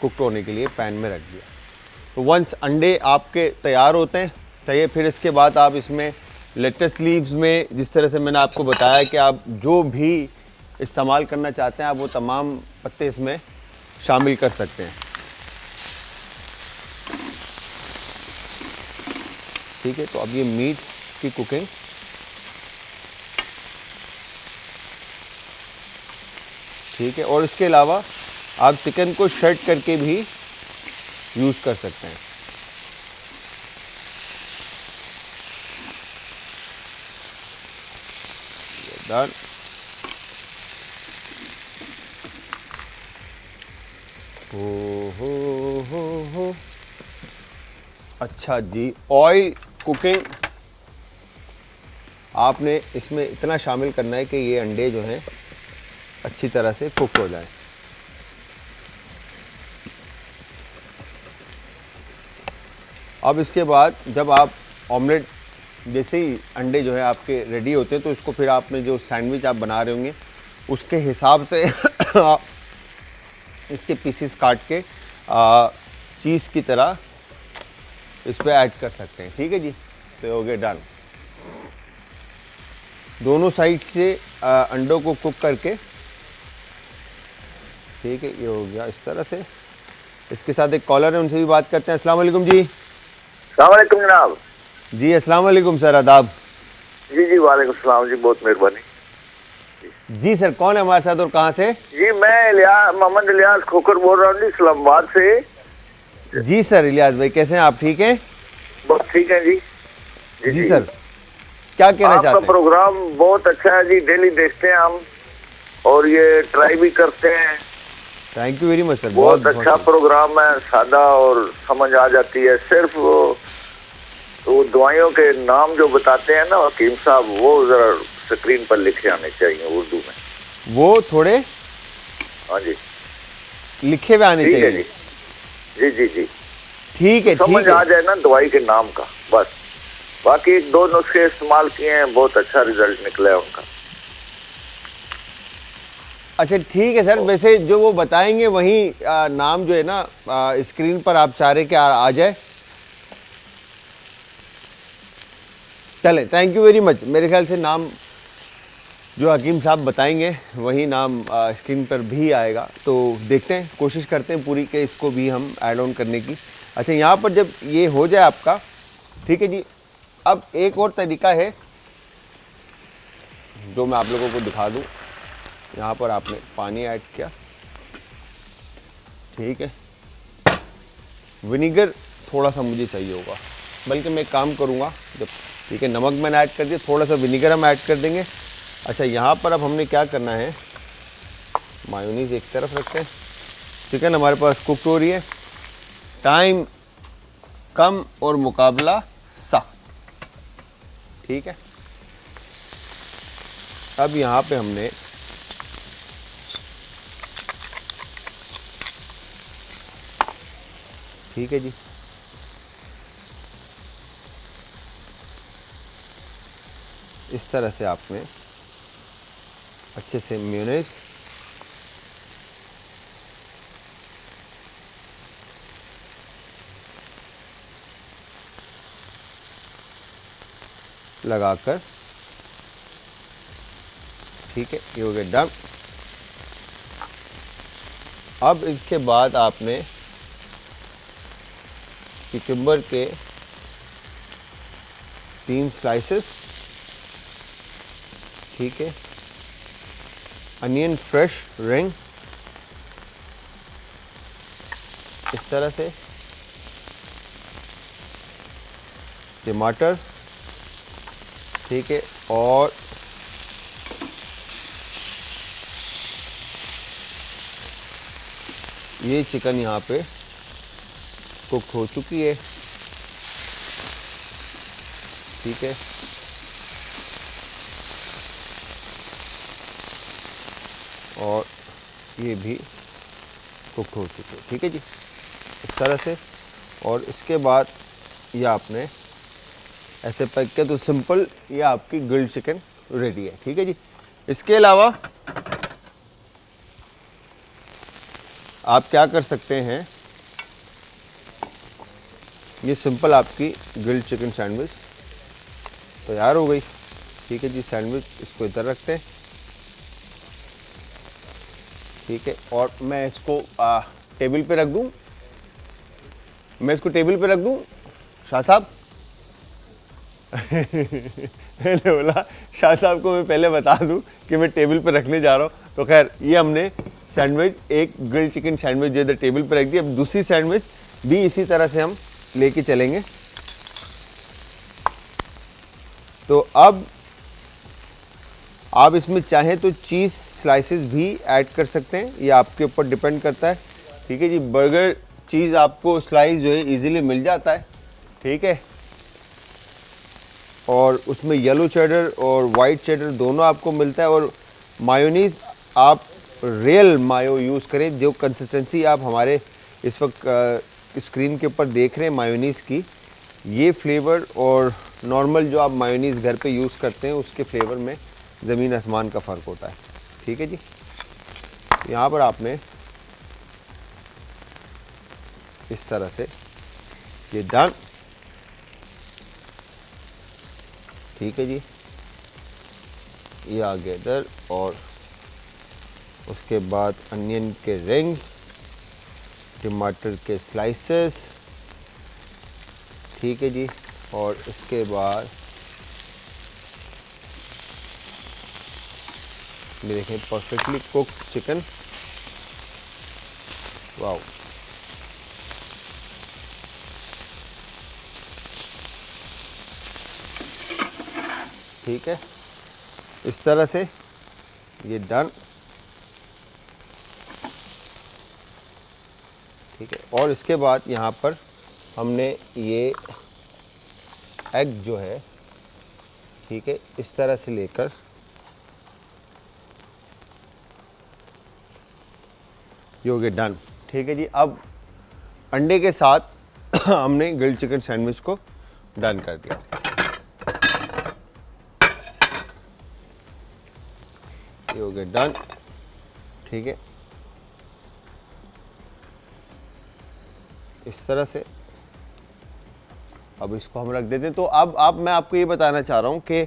B: कुक होने के लिए पैन में रख दिया। तो वंस अंडे आपके तैयार होते हैं, तो फिर इसके बाद आप इसमें लेटस लीव्स में, जिस तरह से मैंने आपको बताया कि आप जो भी इस्तेमाल करना चाहते हैं आप वो तमाम पत्ते इसमें शामिल कर सकते हैं। ठीक है, तो अब ये मीट की कुकिंग ठीक है, और इसके अलावा आप चिकन को शर्ट करके भी यूज़ कर सकते हैं। डन। हो। अच्छा जी, ऑयल कुकिंग आपने इसमें इतना शामिल करना है कि ये अंडे जो हैं अच्छी तरह से कुक हो जाएं। अब इसके बाद जब आप ऑमलेट जैसे ही अंडे जो है आपके रेडी होते हैं, तो इसको फिर आपने जो सैंडविच आप बना रहे होंगे उसके हिसाब से आप इसके पीसेस काट के चीज़ की तरह इस पर ऐड कर सकते हैं। ठीक है जी, तो हो गया डन। दोनों साइड से अंडों को कुक करके, ठीक है, ये हो गया इस तरह से। इसके साथ एक कॉलर है, उनसे भी बात करते हैं। अस्सलाम वालेकुम जी।
C: अस्सलाम वालेकुम जनाब।
B: जी अस्सलाम वालेकुम सर, आदाब।
C: जी वालेकुम सलाम जी, बहुत मेहरबानी।
B: जी सर, कौन है हमारे साथ और कहाँ से?
C: जी मैं मोहम्मद इलियास खोकर बोल रहा हूँ जी, इस्लामाबाद से।
B: जी सर, इलियास भाई कैसे हैं आप? ठीक हैं?
C: बहुत ठीक है जी।
B: जी सर, क्या कहना चाहते हैं?
C: आपका प्रोग्राम बहुत अच्छा है जी, डेली देखते हैं हम और ये ट्राई भी करते हैं।
B: Thank you very much sir,
C: बहुत अच्छा प्रोग्राम है, सादा और समझ आ जाती है। सिर्फ वो दवाइयों के नाम जो बताते हैं ना हकीम साहब, वो जरा स्क्रीन पर लिखे आने चाहिए उर्दू में,
B: वो थोड़े
C: हाँ जी
B: लिखे हुए आने चाहिए।
C: जी जी जी,
B: ठीक है,
C: समझ आ जाए ना दवाई के नाम का, बस। बाकी एक दो नुस्खे इस्तेमाल किए हैं, बहुत अच्छा रिजल्ट निकला है उनका।
B: अच्छा ठीक है सर, वैसे जो वो बताएंगे वही नाम जो है ना स्क्रीन पर आप चाह रहे कि आ जाए। चले, थैंक यू वेरी मच। मेरे ख्याल से नाम जो हकीम साहब बताएंगे वही नाम स्क्रीन पर भी आएगा। तो देखते हैं, कोशिश करते हैं पूरी के इसको भी हम ऐड ऑन करने की। अच्छा, यहाँ पर जब ये हो जाए आपका, ठीक है जी, अब एक और तरीका है जो मैं आप लोगों को दिखा दूँ। यहाँ पर आपने पानी ऐड किया, ठीक है, विनीगर थोड़ा सा मुझे चाहिए होगा, बल्कि मैं काम करूँगा जब, ठीक है, नमक मैंने ऐड कर दिया, थोड़ा सा विनीगर हम ऐड कर देंगे। अच्छा, यहाँ पर अब हमने क्या करना है, मायोनीज़ एक तरफ रखते हैं, चिकन हमारे पास कुक हो रही है, टाइम कम और मुकाबला सख्त, ठीक है। अब यहाँ पे हमने ठीक है जी, इस तरह से आपने अच्छे से मेयोनेज़ लगाकर, ठीक है, ये हो गया डन। अब इसके बाद आपने क्यूकम्बर के 3 स्लाइसेस, ठीक है, अनियन फ्रेश रिंग इस तरह से, टमाटर, ठीक है, और ये चिकन यहाँ पे कुक हो चुकी है, ठीक है, और ये भी कुक हो चुकी है, ठीक है जी, इस तरह से। और इसके बाद ये आपने ऐसे पैक किया तो सिंपल ये आपकी ग्रिल्ड चिकन रेडी है, ठीक है जी। इसके अलावा आप क्या कर सकते हैं, ये सिंपल आपकी ग्रिल्ड चिकन सैंडविच तैयार हो गई, ठीक है जी। सैंडविच इसको इधर रखते हैं, ठीक है, और मैं इसको टेबल पे रख दूं, मैं इसको टेबल पे रख दूं शाह साहब। मैंने बोला शाह साहब को मैं पहले बता दूं कि मैं टेबल पे रखने जा रहा हूं। तो खैर ये हमने सैंडविच, एक ग्रिल्ड चिकन सैंडविच जो इधर टेबल पे रख दी। अब दूसरी सैंडविच भी इसी तरह से हम लेके चलेंगे। तो अब आप इसमें चाहें तो चीज़ स्लाइसेस भी ऐड कर सकते हैं, ये आपके ऊपर डिपेंड करता है, ठीक है जी। बर्गर चीज़ आपको स्लाइस जो है इजीली मिल जाता है, ठीक है, और उसमें येलो चेडर और वाइट चेडर दोनों आपको मिलता है। और मायोनीज़ आप रियल मायो यूज़ करें, जो कंसिस्टेंसी आप हमारे इस वक्त स्क्रीन के ऊपर देख रहे हैं मायोनीज़ की, ये फ्लेवर और नॉर्मल जो आप मायोनीज़ घर पे यूज़ करते हैं उसके फ्लेवर में ज़मीन आसमान का फ़र्क होता है, ठीक है जी। यहाँ पर आपने इस तरह से ये डन, ठीक है जी, ये आ गया इधर। और उसके बाद अनियन के रिंग्स, टमाटर के स्लाइसेस, ठीक है जी, और इसके बाद ये देखें परफेक्टली कुक्ड चिकन, वाओ, ठीक है, इस तरह से ये डन, ठीक है। और इसके बाद यहाँ पर हमने ये एग जो है, ठीक है, इस तरह से लेकर ये हो गया डन, ठीक है जी। अब अंडे के साथ हमने ग्रिल्ड चिकन सैंडविच को डन कर दिया, ये हो गया डन, ठीक है, इस तरह से। अब इसको हम रख देते हैं। तो अब मैं आपको ये बताना चाह रहा हूँ कि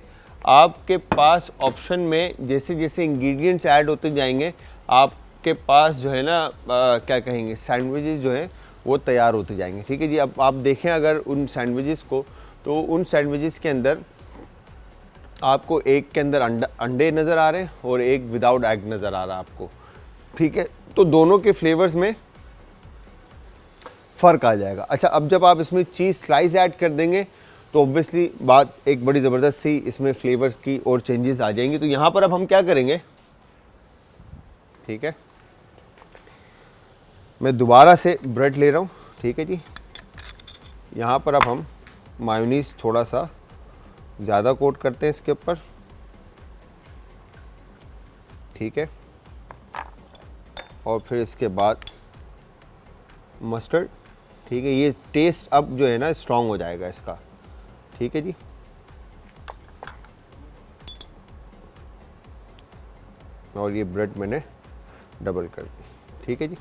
B: आपके पास ऑप्शन में जैसे जैसे इंग्रेडिएंट्स ऐड होते जाएंगे आपके पास जो है ना क्या कहेंगे सैंडविचेस जो है वो तैयार होते जाएंगे। ठीक है जी। अब आप देखें अगर उन सैंडविचेस को, तो उन सैंडविचेस के अंदर आपको एक के अंदर अंडे नज़र आ रहे हैं और एक विदाउट एग नज़र आ रहा है आपको। ठीक है, तो दोनों के फ्लेवर्स में फ़र्क आ जाएगा। अच्छा, अब जब आप इसमें चीज़ स्लाइस ऐड कर देंगे तो ऑब्वियसली बात एक बड़ी ज़बरदस्त सी इसमें फ्लेवर्स की और चेंजेस आ जाएंगी। तो यहाँ पर अब हम क्या करेंगे, ठीक है, मैं दोबारा से ब्रेड ले रहा हूँ। ठीक है जी। यहाँ पर अब हम मायोनीज़ थोड़ा सा ज़्यादा कोट करते हैं इसके ऊपर। ठीक है, और फिर इसके बाद मस्टर्ड। ठीक है, ये टेस्ट अब जो है ना स्ट्रॉन्ग हो जाएगा इसका। ठीक है जी। और ये ब्रेड मैंने डबल कर दी। ठीक है जी।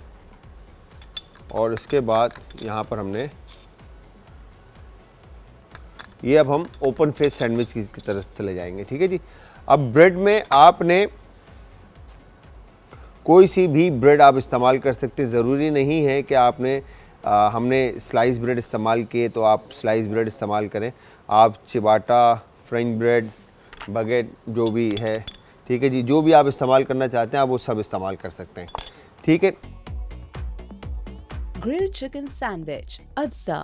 B: और इसके बाद यहाँ पर हमने ये, अब हम ओपन फेस सैंडविच की तरफ चले जाएंगे। ठीक है जी। अब ब्रेड में आपने कोई सी भी ब्रेड आप इस्तेमाल कर सकते हैं। ज़रूरी नहीं है कि आपने हमने स्लाइस ब्रेड इस्तेमाल किए तो आप स्लाइस ब्रेड इस्तेमाल करें। आप चिबाटा, फ्रेंच ब्रेड, बगेट जो भी है, ठीक है जी, जो भी आप इस्तेमाल करना चाहते हैं आप वो सब इस्तेमाल कर सकते हैं। ठीक है।
D: ग्रिल्ड चिकन सैंडविच अज्जा,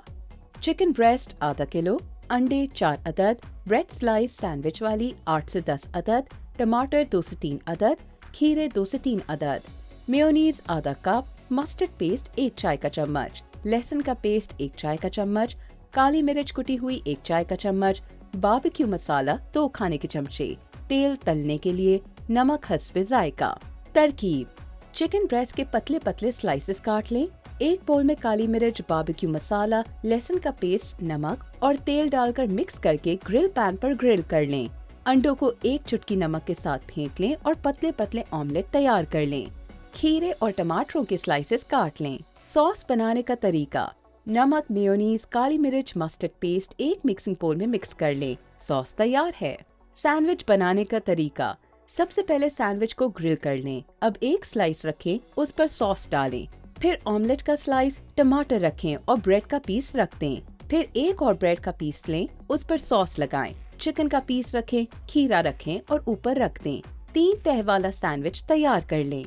D: चिकन ब्रेस्ट आधा किलो, अंडे 4 अदद, ब्रेड स्लाइस सैंडविच वाली 8 से 10 अदद, टमाटर 2 से 3 अदद, खीरे 2 से 3 अदद, मेयोनीज आधा कप, मस्टर्ड पेस्ट 1 चाय का चम्मच, लहसुन का पेस्ट 1 चाय का चम्मच, काली मिर्च कुटी हुई 1 चाय का चम्मच, बारबेक्यू मसाला 2 खाने के चमचे, तेल तलने के लिए, नमक हस्बे जायका। तरकीब: चिकन ब्रेस्ट के पतले पतले स्लाइसेस काट लें। एक बोल में काली मिर्च, बारबेक्यू मसाला, लहसुन का पेस्ट, नमक और तेल डालकर मिक्स करके ग्रिल पैन पर ग्रिल कर लें। अंडों को 1 चुटकी नमक के साथ फेंट लें और पतले पतले ऑमलेट तैयार कर लें। खीरे और टमाटरों के स्लाइसेस काट लें। सॉस बनाने का तरीका: नमक, मेयोनीज, काली मिर्च, मस्टर्ड पेस्ट एक मिक्सिंग बोल में मिक्स कर लें। सॉस तैयार है। सैंडविच बनाने का तरीका: सबसे पहले सैंडविच को ग्रिल कर लें। अब एक स्लाइस रखें, उस पर सॉस डालें। फिर ऑमलेट का स्लाइस, टमाटर रखें और ब्रेड का पीस रख दें। फिर एक और ब्रेड का पीस लें, उस पर सॉस लगाएं। चिकन का पीस रखें, खीरा रखें और ऊपर रख दें। 3 तह वाला सैंडविच तैयार कर लें।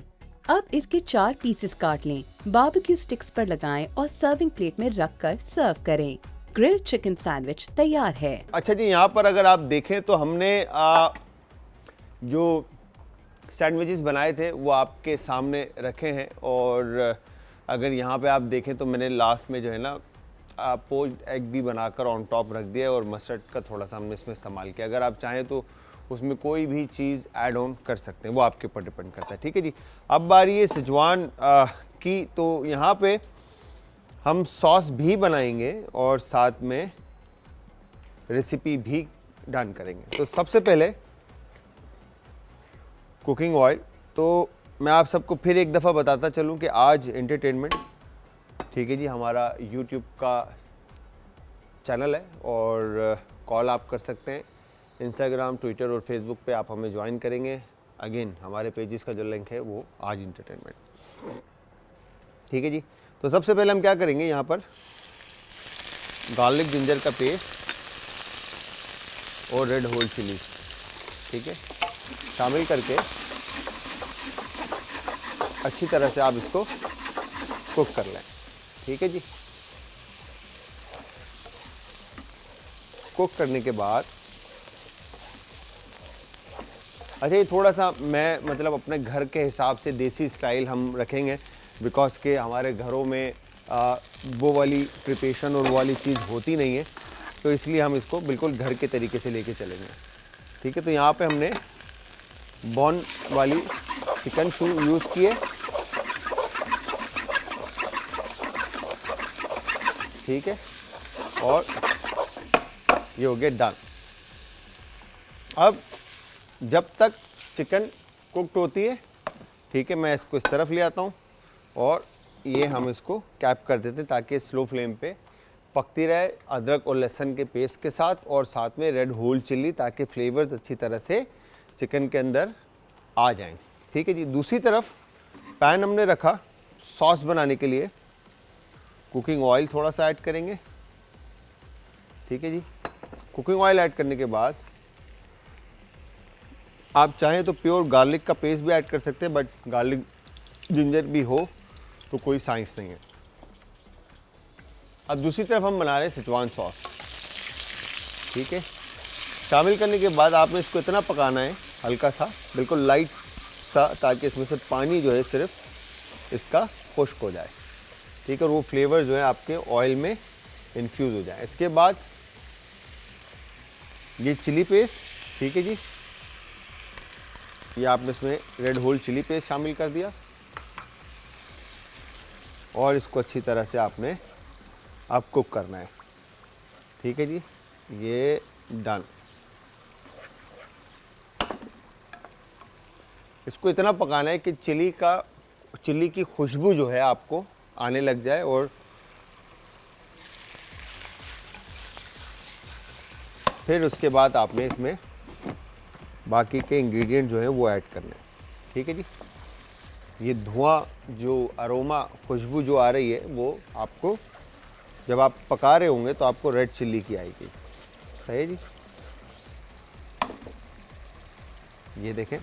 D: अब इसके 4 पीसेस काट लें, बारबेक्यू स्टिक्स पर लगाएं और सर्विंग प्लेट में रखकर सर्व करें। ग्रिल्ड चिकन सैंडविच तैयार है।
B: अच्छा जी, यहाँ पर अगर आप देखें तो हमने जो सैंडविचेस बनाए थे वो आपके सामने रखे हैं। और अगर यहाँ पे आप देखें तो मैंने लास्ट में जो है ना पोच्ड एग भी बनाकर ऑन टॉप रख दिया और मस्टर्ड का थोड़ा सा हमने इसमें इस्तेमाल किया। अगर आप चाहें तो उसमें कोई भी चीज़ ऐड ऑन कर सकते हैं, वो आपके ऊपर डिपेंड करता है। ठीक है जी। अब बारी है सिजवान की। तो यहाँ पे हम सॉस भी बनाएंगे और साथ में रेसिपी भी डन करेंगे। तो सबसे पहले कुकिंग ऑयल। तो मैं आप सबको फिर एक दफ़ा बताता चलूँ कि आज एंटरटेनमेंट, ठीक है जी, हमारा यूट्यूब का चैनल है और कॉल आप कर सकते हैं। इंस्टाग्राम, ट्विटर और फेसबुक पे आप हमें ज्वाइन करेंगे। अगेन हमारे पेजेस का जो लिंक है वो आज एंटरटेनमेंट। ठीक है जी। तो सबसे पहले हम क्या करेंगे, यहाँ पर गार्लिक जिंजर का पेस्ट और रेड होल चिली, ठीक है, शामिल करके अच्छी तरह से आप इसको कुक कर लें। ठीक है जी। कुक करने के बाद अच्छा, ये थोड़ा सा मैं मतलब अपने घर के हिसाब से देसी स्टाइल हम रखेंगे, बिकॉज के हमारे घरों में वो वाली प्रिपरेशन और वो वाली चीज़ होती नहीं है, तो इसलिए हम इसको बिल्कुल घर के तरीके से लेके चलेंगे। ठीक है। तो यहाँ पे हमने बोन वाली चिकन यूज़ किए। ठीक है। और ये हो गया डन। अब जब तक चिकन कुक्ड होती है, ठीक है, मैं इसको इस तरफ ले आता हूँ और ये हम इसको कैप कर देते हैं ताकि स्लो फ्लेम पे पकती रहे अदरक और लहसुन के पेस्ट के साथ, और साथ में रेड होल चिल्ली, ताकि फ्लेवर्स अच्छी तरह से चिकन के अंदर आ जाएं। ठीक है जी। दूसरी तरफ पैन हमने रखा सॉस बनाने के लिए, कुकिंग ऑयल थोड़ा सा ऐड करेंगे। ठीक है जी। कुकिंग ऑयल ऐड करने के बाद आप चाहें तो प्योर गार्लिक का पेस्ट भी ऐड कर सकते हैं, बट गार्लिक जिंजर भी हो तो कोई साइंस नहीं है। अब दूसरी तरफ हम बना रहे हैं सिचुआन सॉस। ठीक है। शामिल करने के बाद आपने इसको इतना पकाना है हल्का सा, बिल्कुल लाइट सा, ताकि इसमें से पानी जो है सिर्फ इसका खुश्क हो जाए। ठीक है। और वो फ्लेवर जो है आपके ऑयल में इन्फ्यूज़ हो जाए। इसके बाद ये चिली पेस्ट, ठीक है जी, ये आपने इसमें रेड होल चिली पेस्ट शामिल कर दिया, और इसको अच्छी तरह से आपने कुक करना है। ठीक है जी। ये डन। इसको इतना पकाना है कि चिली की खुशबू जो है आपको आने लग जाए, और फिर उसके बाद आपने इसमें बाकी के इंग्रेडिएंट जो हैं वो ऐड करने हैं। ठीक है जी। ये धुआं जो अरोमा खुशबू जो आ रही है वो आपको जब आप पका रहे होंगे तो आपको रेड चिल्ली की आएगी। सही है जी। ये देखें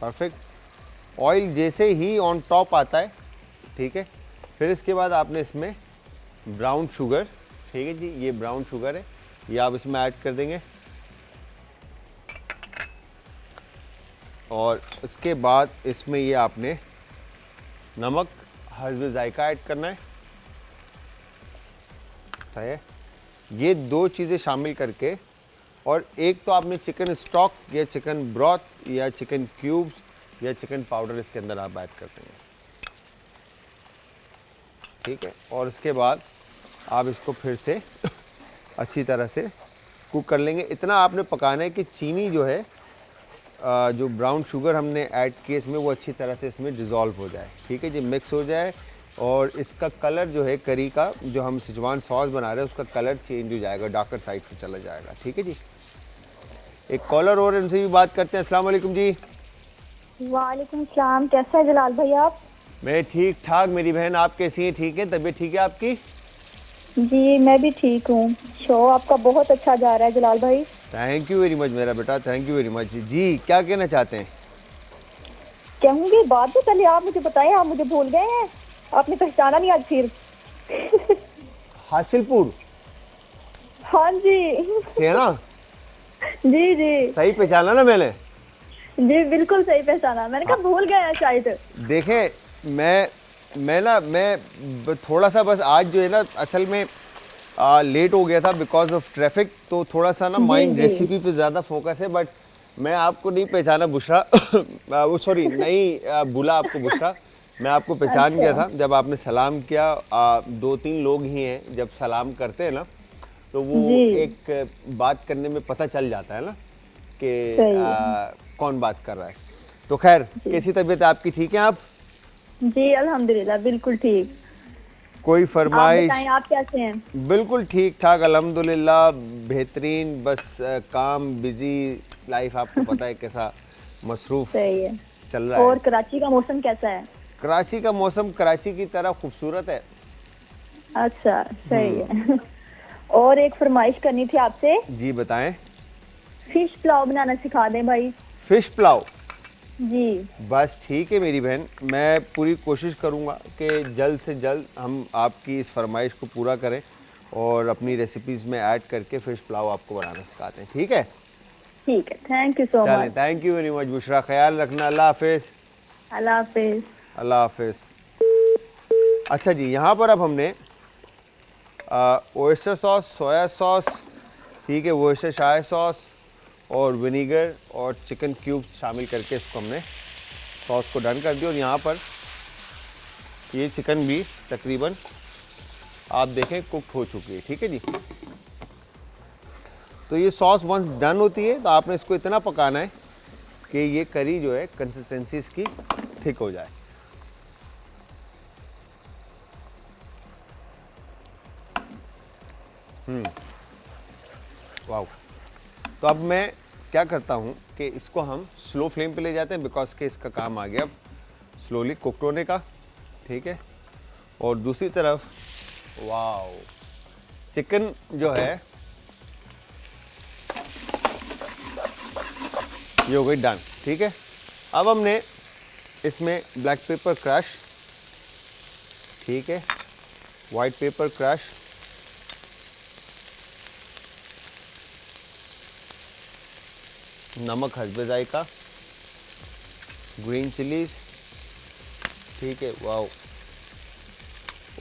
B: परफेक्ट। ऑयल जैसे ही ऑन टॉप आता है, ठीक है, फिर इसके बाद आपने इसमें ब्राउन शुगर, ठीक है जी, ये ब्राउन शुगर है, ये आप इसमें ऐड कर देंगे। और इसके बाद इसमें ये आपने नमक हस्ब जायका ऐड करना है। सही है। ये दो चीज़ें शामिल करके, और एक तो आपने चिकन स्टॉक या चिकन ब्रॉथ या चिकन क्यूब्स या चिकन पाउडर इसके अंदर आप ऐड कर देंगे। ठीक है। और इसके बाद आप इसको फिर से अच्छी तरह से कुक कर लेंगे। इतना आपने पकाना है कि चीनी जो है, जो ब्राउन शुगर हमने ऐड किए इसमें, वो अच्छी तरह से इसमें डिज़ोल्व हो जाए। ठीक है जी, मिक्स हो जाए, और इसका कलर जो है करी का, जो हम सिचवान सॉस बना रहे हैं, उसका कलर चेंज हो जाएगा, डार्कर साइड पे चला जाएगा। ठीक है जी। एक कॉलर और इनसे भी बात करते हैं। अस्सलाम वालेकुम जी।
E: वालेकुम सलाम। कैसा है जलाल भाई आप?
B: मैं ठीक ठाक, मेरी बहन आप कैसी हैं? ठीक है, तबीयत ठीक है आपकी?
E: जी मैं भी ठीक हूँ। शो आपका बहुत अच्छा जा रहा है जलाल भाई।
B: थैंक यू वेरी मच मेरा बेटा, थैंक यू वेरी मच। जी क्या कहना चाहते हैं?
E: कहूँगी बाद में, पहले आप मुझे बताएं, आप मुझे भूल गए हैं, आपने पहचाना नहीं आज फिर?
B: हासिलपुर
E: हाँ जी
B: से है ना?
E: जी जी
B: सही पहचाना ना मैंने?
E: जी बिल्कुल सही पहचाना। मैंने कहा भूल गए हैं शायद।
B: देखें मैं थोड़ा सा बस आज जो है ना, असल में लेट हो गया था बिकॉज ऑफ ट्रैफिक, तो थोड़ा सा ना माइंड रेसिपी पे ज़्यादा फोकस है। बट मैं आपको नहीं पहचाना बुशरा वो सॉरी नहीं भूला आपको बुशरा। मैं आपको पहचान गया था जब आपने सलाम किया। 2-3 लोग ही हैं जब सलाम करते हैं ना, तो वो एक बात करने में पता चल जाता है ना कि कौन बात कर रहा है। तो खैर, कैसी तबीयत आपकी? ठीक है आप?
E: जी अल्हम्दुलिल्लाह बिल्कुल ठीक।
B: कोई फरमाइश?
E: आप बताएं, आप कैसे हैं?
B: बिल्कुल ठीक ठाक अल्हम्दुलिल्लाह, बेहतरीन। बस काम, बिजी लाइफ, आपको पता है कैसा मसरूफ
E: सही है
B: चल रहा है।
E: और कराची का मौसम कैसा है?
B: कराची का मौसम कराची की तरह खूबसूरत है।
E: अच्छा सही है। और एक फरमाइश करनी थी आपसे।
B: जी बताएं।
E: फिश पुलाव बनाना सिखा दें भाई।
B: फिश पुलाव?
E: जी
B: बस ठीक है मेरी बहन, मैं पूरी कोशिश करूँगा कि जल्द से जल्द हम आपकी इस फरमाइश को पूरा करें और अपनी रेसिपीज़ में ऐड करके फ़िश पुलाव आपको बनाना सिखाते हैं। ठीक है?
E: ठीक है, थैंक यू सो
B: चलें,
E: much.
B: Thank you very much Bushra, ख्याल रखना। अल्लाह हाफिज़।
E: अल्लाह हाफिज़।
B: अल्लाह हाफिज़। अच्छा जी, यहाँ पर अब हमने ओयस्टर सॉस, सोया सॉस, ठीक है, वोयस्टर शाही सॉस और विनीगर और चिकन क्यूब्स शामिल करके इसको हमने सॉस को डन कर दिया। और यहाँ पर ये चिकन भी तकरीबन आप देखें कुक हो चुकी है। ठीक है जी। तो ये सॉस वंस डन होती है तो आपने इसको इतना पकाना है कि ये करी जो है कंसिस्टेंसी इसकी थिक हो जाए। वाह। तो अब मैं क्या करता हूँ कि इसको हम स्लो फ्लेम पे ले जाते हैं, बिकॉज के इसका काम आ गया अब स्लोली कुक होने का, ठीक है। और दूसरी तरफ वाह, चिकन जो है ये हो गई डन, ठीक है। अब हमने इसमें ब्लैक पेपर क्रश, ठीक है, वाइट पेपर क्रश, नमक हस्बे जायका, ग्रीन चिलीज, ठीक है, वाओ,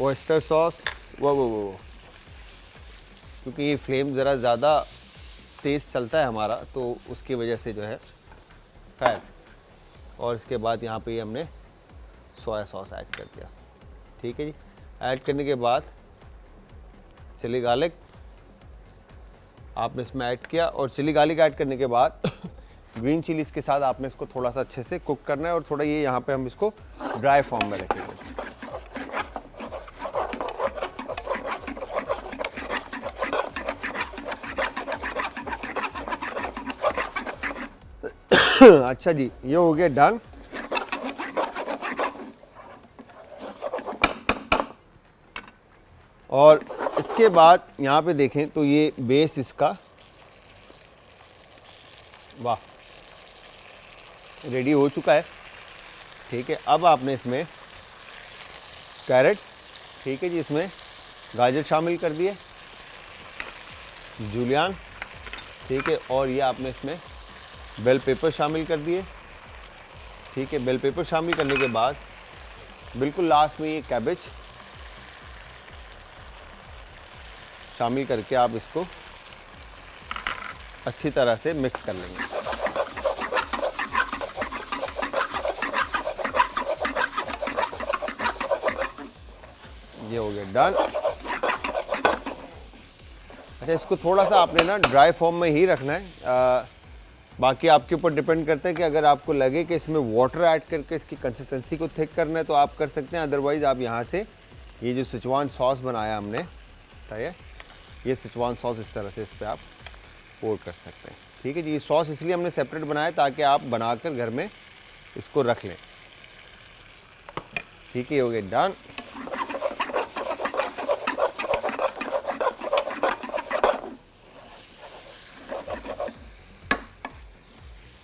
B: ऑयस्टर सॉस, वाह वाह वाह। क्योंकि ये फ्लेम ज़रा ज़्यादा तेज़ चलता है हमारा, तो उसकी वजह से जो है खैर। और इसके बाद यहाँ पे हमने सोया सॉस ऐड कर दिया, ठीक है जी। ऐड करने के बाद चिली गार्लिक आपने इसमें ऐड किया, और चिली गार्लिक ऐड करने के बाद ग्रीन चिलीज़ के साथ आपने इसको थोड़ा सा अच्छे से कुक करना है, और थोड़ा ये यहाँ पे हम इसको ड्राई फॉर्म में रखेंगे। अच्छा जी, ये हो गया डन। और इसके बाद यहाँ पे देखें तो ये बेस इसका वाह रेडी हो चुका है, ठीक है। अब आपने इसमें कैरेट, ठीक है जी, इसमें गाजर शामिल कर दिए, जूलियन, ठीक है, और ये आपने इसमें बेल पेपर शामिल कर दिए, ठीक है। बेल पेपर शामिल करने के बाद बिल्कुल लास्ट में ये कैबेज शामिल करके आप इसको अच्छी तरह से मिक्स कर लेंगे। ये हो गया डन। अच्छा, इसको थोड़ा सा आपने ना ड्राई फॉर्म में ही रखना है, बाकी आपके ऊपर डिपेंड करता है कि अगर आपको लगे कि इसमें वाटर ऐड करके इसकी कंसिस्टेंसी को थिक करना है तो आप कर सकते हैं, अदरवाइज़ आप यहाँ से ये जो सिचुआन सॉस बनाया हमने, ये सिचुआन सॉस इस तरह से इस पर आप पोर कर सकते हैं, ठीक है जी। ये सॉस इसलिए हमने सेपरेट बनाया ताकि आप बनाकर घर में इसको रख लें, ठीक है। ये हो गया डन।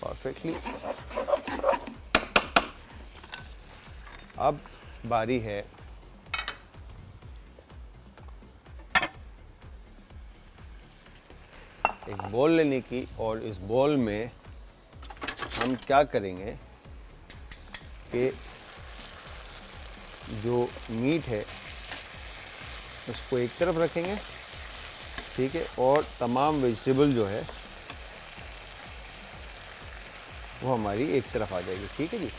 B: परफेक्टली। अब बारी है एक बॉल लेने की, और इस बॉल में हम क्या करेंगे कि जो मीट है उसको एक तरफ रखेंगे, ठीक है, और तमाम वेजिटेबल जो है वो हमारी एक तरफ आ जाएगी, ठीक है जी।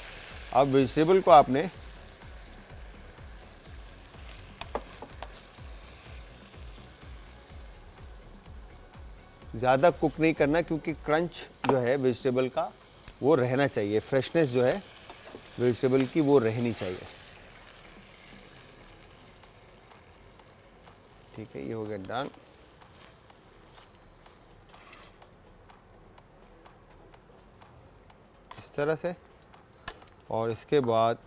B: अब वेजिटेबल को आपने ज़्यादा कुक नहीं करना, क्योंकि क्रंच जो है वेजिटेबल का वो रहना चाहिए, फ्रेशनेस जो है वेजिटेबल की वो रहनी चाहिए, ठीक है। ये हो गया डन। इस तरह से, और इसके बाद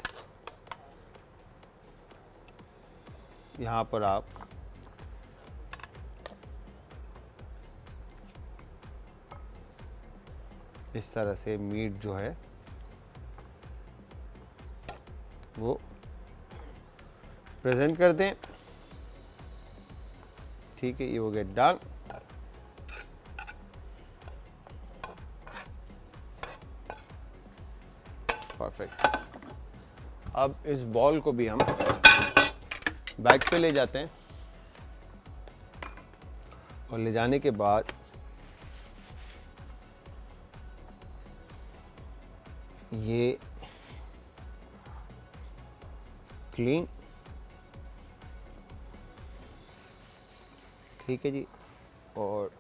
B: यहाँ पर आप इस तरह से मीट जो है वो प्रेजेंट कर दें, ठीक है। ये हो गया डन। परफेक्ट। अब इस बॉल को भी हम बैक पे ले जाते हैं, और ले जाने के बाद ये क्लीन, ठीक है जी, और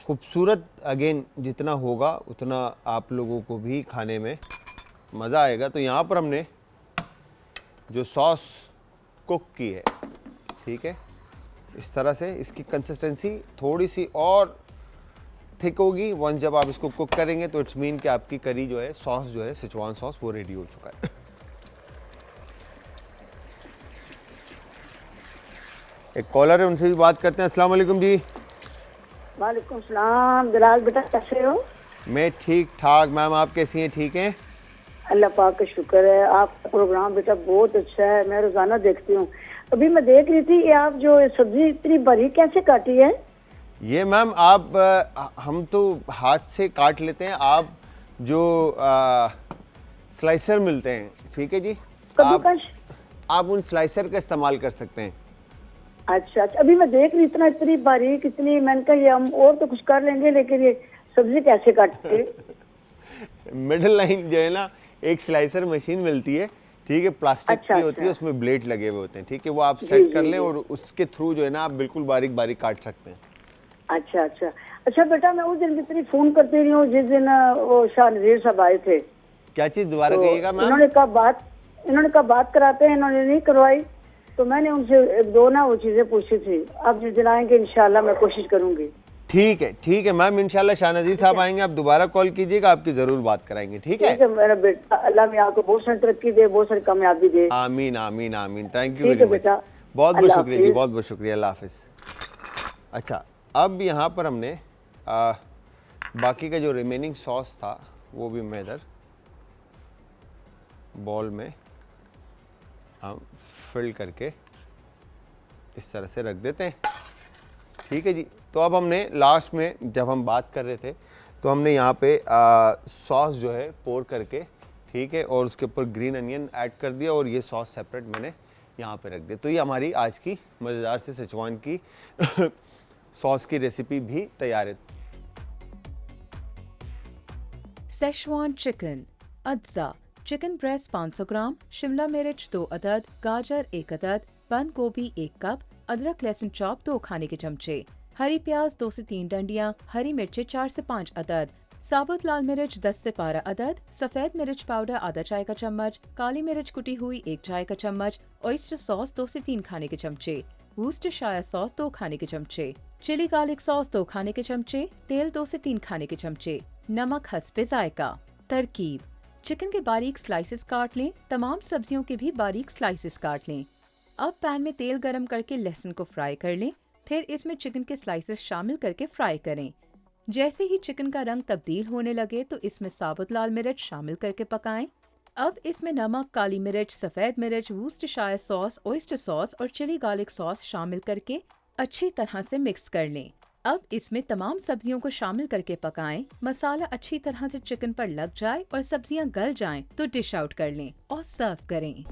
B: खूबसूरत अगेन जितना होगा उतना आप लोगों को भी खाने में मज़ा आएगा। तो यहाँ पर हमने जो सॉस कुक की है, ठीक है, इस तरह से इसकी कंसिस्टेंसी थोड़ी सी और थिक होगी। वंस जब आप इसको कुक करेंगे तो इट्स मीन कि आपकी करी जो है, सॉस जो है, सिचुआन सॉस, वो रेडी हो चुका है। एक कॉलर है, उनसे भी बात करते हैं। अस्सलाम वालेकुम जी।
F: वालेकुम सलाम। बिलाल बेटा कैसे हो?
B: मैं ठीक ठाक मैम, आप कैसी हैं? ठीक हैं?
F: अल्लाह पाक का शुक्र है। आपका प्रोग्राम बेटा बहुत अच्छा है, मैं रोजाना देखती हूँ। अभी मैं देख रही थी कि आप जो सब्जी इतनी बारीक कैसे काटी है?
B: ये मैम आप हम तो हाथ से काट लेते हैं, आप जो स्लाइसर मिलते हैं, ठीक है जी,
F: कद्दूकश?
B: आप उन स्लाइसर का इस्तेमाल कर सकते हैं।
F: अच्छा अच्छा। अभी मैं देख रही इतनी बारीक, इतनी, मैंने कहा ये हम और तो कुछ कर लेंगे लेकिन ये सब्जी कैसे काटते?
B: मिडल लाइन जो है ना, एक स्लाइसर मशीन मिलती है, ठीक है, प्लास्टिक
F: अच्छा,
B: की होती है, उसमें ब्लेड लगे हुए होते हैं, ठीक है, वो आप सेट कर लें और उसके थ्रू जो है ना आप बिल्कुल बारीक बारीक काट सकते हैं।
F: अच्छा अच्छा अच्छा बेटा, मैं उस दिन इतनी फोन करती रही हूँ जिस दिन वो शाह नजीर साहब आए थे।
B: क्या चीज़ दोबारा
F: तो
B: कहिएगा मैम?
F: इन्होंने कहा बात कराते हैं, इन्होंने नहीं करवाई, तो मैंने उनसे एक दो ना वो चीजें पूछी थी। अब जिस दिन आएंगे इंशाल्लाह मैं कोशिश करूंगी।
B: ठीक है मैम, इंशाल्लाह शाह नज़ीर साहब आएंगे, आप दोबारा कॉल कीजिएगा, आपकी ज़रूर बात कराएंगे। ठीक है
F: मेरा बेटा, अल्लाह में आपको बहुत सारी तरक्की दे, बहुत सारी कामयाबी दे।
B: आमीन आमीन आमीन। थैंक यू
F: ठीक
B: वेरी
F: है
B: मच,
F: बेटा,
B: बहुत बहुत
F: अल्लाह
B: शुक्रिया जी,
F: हाफिज।
B: बहुत बहुत शुक्रिया, अल्लाह हाफिज़। अच्छा, अब यहाँ पर हमने बाकी का जो रिमेनिंग सॉस था वो भी मैं इधर बॉल में हम फिल करके इस तरह से रख देते हैं, ठीक है जी। तो अब हमने लास्ट में जब हम बात कर रहे थे तो हमने यहाँ पे सॉस जो है पोर करके, ठीक है, और उसके ऊपर ग्रीन अनियन ऐड कर दिया और ये सॉस सेपरेट मैंने यहाँ पे रख दिया। तो ये हमारी आज की मज़ेदार से सिचुआन की सॉस की रेसिपी भी तैयार है।
D: सेशवान चिकन अज्जा, चिकन ब्रेस्ट 500 ग्राम, शिमला मिर्च 2 अदद, गाजर 1 अदद, बंद गोभी 1 कप, अदरक लहसुन चॉप 2 खाने के चमचे, हरी प्याज 2 से 3 डंडियां, हरी मिर्चें 4 से 5 अदद, साबुत लाल मिर्च 10 से 12 अदद, सफेद मिर्च पाउडर आधा चाय का चम्मच, काली मिर्च कुटी हुई 1 चाय का चम्मच, ऑयस्टर सॉस 2 से 3 खाने के चमचे, वूस्टरशायर सॉस 2 खाने के चमचे, चिली गार्लिक सॉस 2 खाने के चमचे, तेल 2 से 3 खाने के चमचे, नमक हस्बे जायका। तरकीब: चिकन के बारीक स्लाइसेस काट लें, तमाम सब्जियों के भी बारीक स्लाइसेस काट लें। अब पैन में तेल गरम करके लहसुन को फ्राई कर लें, फिर इसमें चिकन के स्लाइसेस शामिल करके फ्राई करें। जैसे ही चिकन का रंग तब्दील होने लगे तो इसमें साबुत लाल मिर्च शामिल करके पकाएं। अब इसमें नमक, काली मिर्च, सफेद मिर्च, वूस्टरशायर सॉस, ऑयस्टर सॉस और चिली गार्लिक सॉस शामिल करके अच्छी तरह से मिक्स कर लें। अब इसमें तमाम सब्जियों को शामिल करके पकाएं। मसाला अच्छी तरह से चिकन पर लग जाए और सब्जियां गल जाएं तो डिश आउट कर लें और सर्व करें।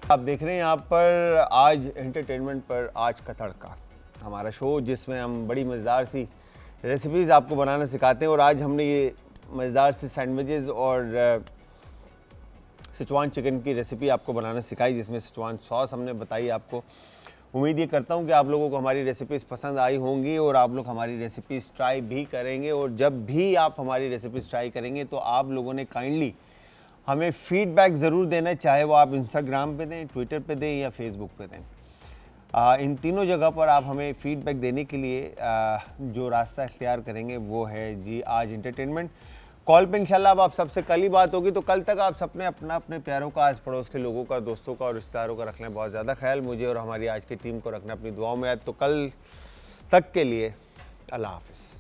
B: आप देख रहे हैं यहाँ पर आज एंटरटेनमेंट पर आज का तड़का, हमारा शो जिसमें हम बड़ी मज़ेदार सी रेसिपीज़ आपको बनाना सिखाते हैं। और आज हमने ये मज़ेदार सी सैंडविचेस और सिचुआन चिकन की रेसिपी आपको बनाना सिखाई, जिसमें सिचुआन सॉस हमने बताई आपको। उम्मीद ये करता हूँ कि आप लोगों को हमारी रेसिपीज़ पसंद आई होंगी और आप लोग हमारी रेसिपीज़ ट्राई भी करेंगे। और जब भी आप हमारी रेसिपीज़ ट्राई करेंगे तो आप लोगों ने काइंडली हमें फीडबैक ज़रूर देना है, चाहे वो आप इंस्टाग्राम पे दें, ट्विटर पे दें या फेसबुक पे दें। इन तीनों जगह पर आप हमें फ़ीडबैक देने के लिए जो रास्ता इख्तियार करेंगे वो है जी आज एंटरटेनमेंट। कॉल पे इंशाल्लाह अब आप सबसे कल ही बात होगी, तो कल तक आप सबने अपने प्यारों का, आस पड़ोस के लोगों का, दोस्तों का और रिश्तेदारों का रखना है बहुत ज़्यादा ख्याल। मुझे और हमारी आज की टीम को रखना अपनी दुआओं में याद। तो कल तक के लिए अल्लाह हाफिज़।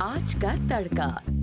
D: आज का तड़का।